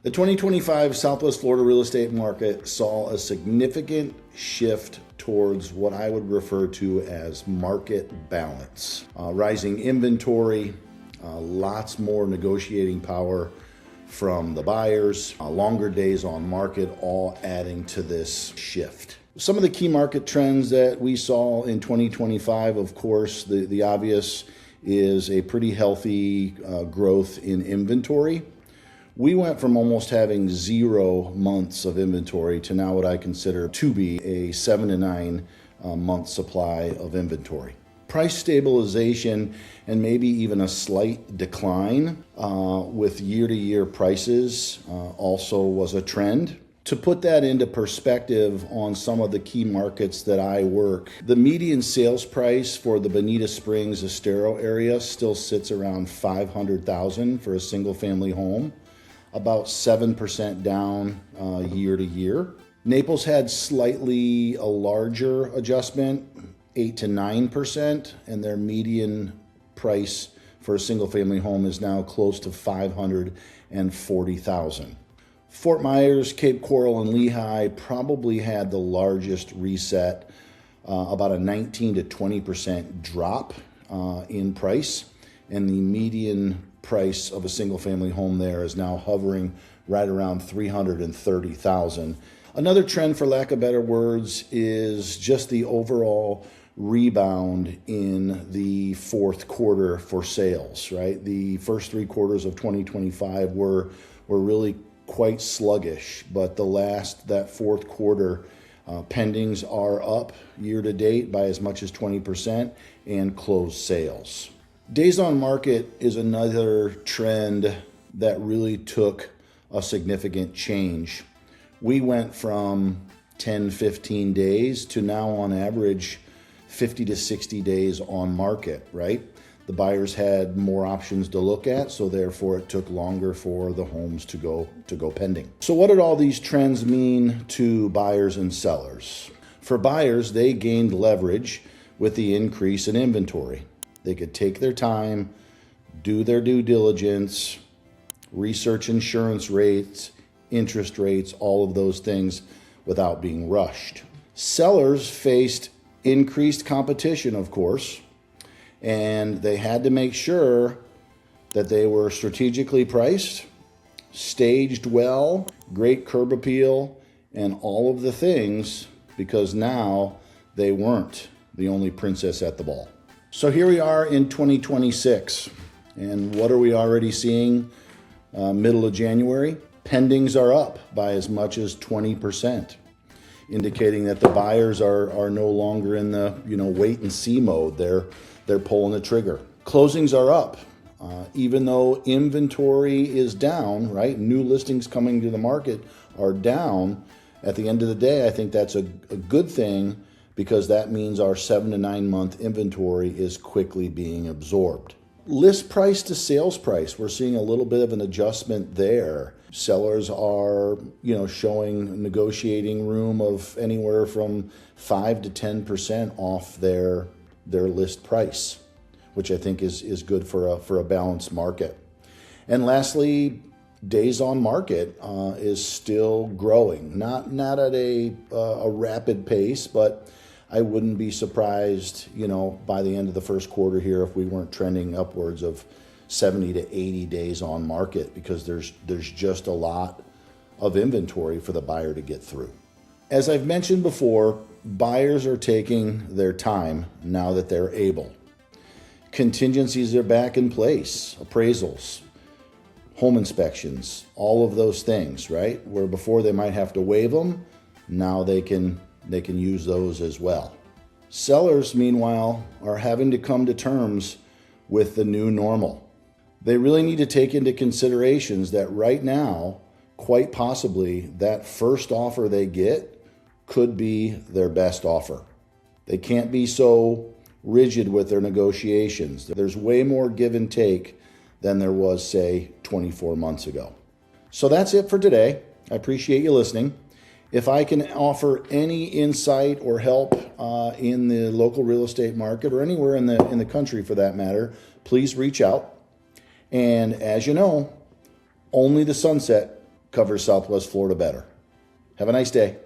The 2025 Southwest Florida real estate market saw a significant shift towards what I would refer to as market balance. Rising inventory, lots more negotiating power from the buyers, longer days on market, all adding to this shift. Some of the key market trends that we saw in 2025, of course, the obvious is a pretty healthy growth in inventory. We went from almost having 0 months of inventory to now what I consider to be a 7 to 9 month supply of inventory. Price stabilization and maybe even a slight decline with year-to-year prices also was a trend. To put that into perspective on some of the key markets that I work, the median sales price for the Bonita Springs, Estero area still sits around $500,000 for a single-family home, about 7% down year to year. Naples had slightly a larger adjustment, 8 to 9%, and their median price for a single-family home is now close to $540,000. Fort Myers, Cape Coral, and Lehigh probably had the largest reset, about a 19 to 20% drop in price, and the median price of a single-family home there is now hovering right around $330,000. Another trend, for lack of better words, is just the overall rebound in the fourth quarter for sales, right? The first 3 quarters of 2025 were really quite sluggish, but that fourth quarter, pendings are up year to date by as much as 20% and closed sales. Days on market is another trend that really took a significant change. We went from 10, 15 days to now on average 50 to 60 days on market, right? The buyers had more options to look at, so therefore it took longer for the homes to go pending. So what did all these trends mean to buyers and sellers? For buyers, they gained leverage with the increase in inventory. They could take their time, do their due diligence, research insurance rates, interest rates, all of those things without being rushed. Sellers faced increased competition, of course, and they had to make sure that they were strategically priced, staged well, great curb appeal, and all of the things, because now they weren't the only princess at the ball. So here we are in 2026, and what are we already seeing? Middle of January, pendings are up by as much as 20%, indicating that the buyers are no longer in the wait and see mode. They're pulling the trigger. Closings are up, even though inventory is down, right? New listings coming to the market are down. At the end of the day, I think that's a good thing, because that means our 7 to 9 month inventory is quickly being absorbed. List price to sales price, we're seeing a little bit of an adjustment there. Sellers are, showing negotiating room of anywhere from 5 to 10% off their list price, which I think is good for a balanced market. And lastly, days on market is still growing, not at a rapid pace, but I wouldn't be surprised, by the end of the first quarter here if we weren't trending upwards of 70 to 80 days on market, because there's just a lot of inventory for the buyer to get through. As I've mentioned before, buyers are taking their time now that they're able. Contingencies are back in place, appraisals, home inspections, all of those things, right? Where before they might have to waive them, now they can use those as well. Sellers, meanwhile, are having to come to terms with the new normal. They really need to take into considerations that right now, quite possibly, that first offer they get could be their best offer. They can't be so rigid with their negotiations. There's way more give and take than there was, say, 24 months ago. So that's it for today. I appreciate you listening. If I can offer any insight or help in the local real estate market, or anywhere in the country for that matter, please reach out. And as you know, only the sunset covers Southwest Florida better. Have a nice day.